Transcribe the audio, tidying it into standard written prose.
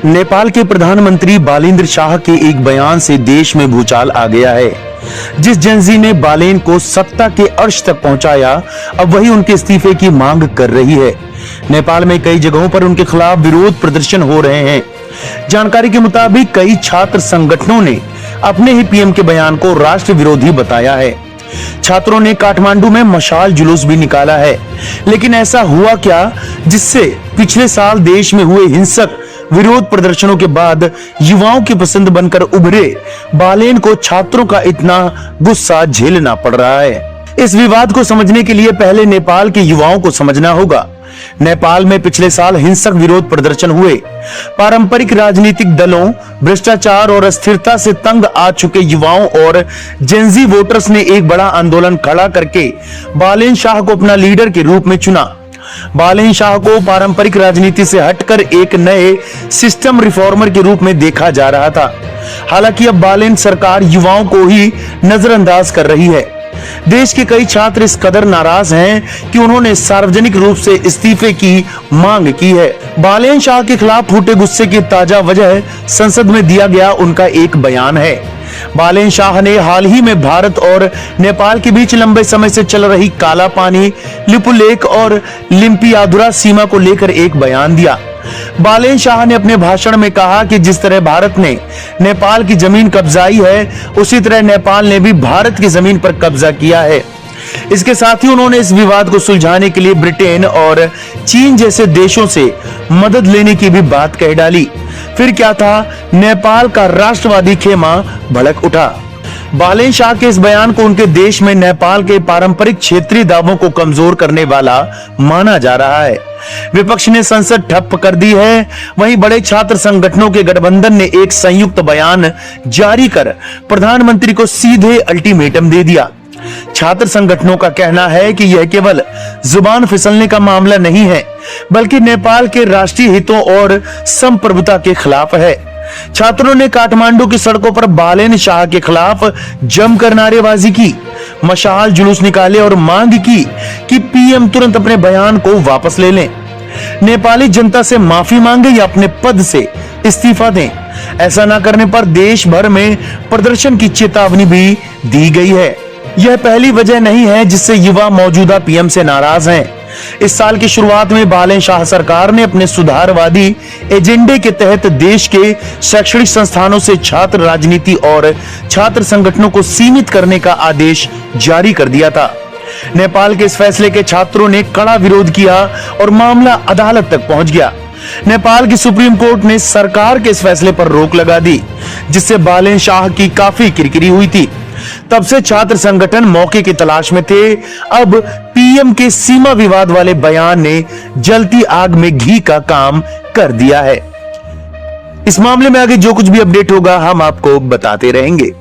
नेपाल के प्रधानमंत्री बालेन्द्र शाह के एक बयान से देश में भूचाल आ गया है। जिस जेनजी ने बालेन को सत्ता के अर्श तक पहुंचाया, अब वही उनके इस्तीफे की मांग कर रही है। नेपाल में कई जगहों पर उनके खिलाफ विरोध प्रदर्शन हो रहे हैं। जानकारी के मुताबिक कई छात्र संगठनों ने अपने ही पीएम के बयान को राष्ट्र विरोधी बताया है। छात्रों ने काठमांडू में मशाल जुलूस भी निकाला है। लेकिन ऐसा हुआ क्या जिससे पिछले साल देश में हुए हिंसक विरोध प्रदर्शनों के बाद युवाओं की पसंद बनकर उभरे बालेन को छात्रों का इतना गुस्सा झेलना पड़ रहा है? इस विवाद को समझने के लिए पहले नेपाल के युवाओं को समझना होगा। नेपाल में पिछले साल हिंसक विरोध प्रदर्शन हुए। पारंपरिक राजनीतिक दलों, भ्रष्टाचार और अस्थिरता से तंग आ चुके युवाओं और जेनजी वोटर्स ने एक बड़ा आंदोलन खड़ा करके बालेन शाह को अपना लीडर के रूप में चुना। बालेन शाह को पारंपरिक राजनीति से हटकर एक नए सिस्टम रिफॉर्मर के रूप में देखा जा रहा था। हालांकि अब बालेन सरकार युवाओं को ही नजरअंदाज कर रही है। देश के कई छात्र इस कदर नाराज हैं कि उन्होंने सार्वजनिक रूप से इस्तीफे की मांग की है। बालेन शाह के खिलाफ फूटे गुस्से की ताजा वजह संसद में दिया गया उनका एक बयान है। बालेन शाह ने हाल ही में भारत और नेपाल के बीच लंबे समय से चल रही काला पानी, लिपुलेख और लिम्पियाधुरा सीमा को लेकर एक बयान दिया। बालेन शाह ने अपने भाषण में कहा कि जिस तरह भारत ने नेपाल की जमीन कब्जाई है, उसी तरह नेपाल ने भी भारत की जमीन पर कब्जा किया है। इसके साथ ही उन्होंने इस विवाद को सुलझाने के लिए ब्रिटेन और चीन जैसे देशों से मदद लेने की भी बात कह डाली। फिर क्या था, नेपाल का राष्ट्रवादी खेमा भड़क उठा। बालेन शाह के इस बयान को उनके देश में नेपाल के पारंपरिक क्षेत्रीय दावों को कमजोर करने वाला माना जा रहा है। विपक्ष ने संसद ठप कर दी है। वहीं बड़े छात्र संगठनों के गठबंधन ने एक संयुक्त बयान जारी कर प्रधानमंत्री को सीधे अल्टीमेटम दे दिया। छात्र संगठनों का कहना है कि यह केवल जुबान फिसलने का मामला नहीं है, बल्कि नेपाल के राष्ट्रीय हितों और संप्रभुता के खिलाफ है। छात्रों ने काठमांडू की सड़कों पर बालेन शाह के खिलाफ जमकर नारेबाजी की, मशाल जुलूस निकाले और मांग की कि पीएम तुरंत अपने बयान को वापस ले लें, नेपाली जनता से माफी मांगे या अपने पद से इस्तीफा दें। ऐसा न करने पर देश भर में प्रदर्शन की चेतावनी भी दी गई है। यह पहली वजह नहीं है जिससे युवा मौजूदा पीएम से नाराज हैं। इस साल की शुरुआत में बालेन शाह सरकार ने अपने सुधारवादी एजेंडे के तहत देश के शैक्षणिक संस्थानों से छात्र राजनीति और छात्र संगठनों को सीमित करने का आदेश जारी कर दिया था। नेपाल के इस फैसले के छात्रों ने कड़ा विरोध किया और मामला अदालत तक पहुंच गया। नेपाल की सुप्रीम कोर्ट ने सरकार के इस फैसले पर रोक लगा दी, जिससे बालेन शाह की काफी किरकिरी हुई थी। तब से छात्र संगठन मौके की तलाश में थे। अब पीएम के सीमा विवाद वाले बयान ने जलती आग में घी का काम कर दिया है। इस मामले में आगे जो कुछ भी अपडेट होगा हम आपको बताते रहेंगे।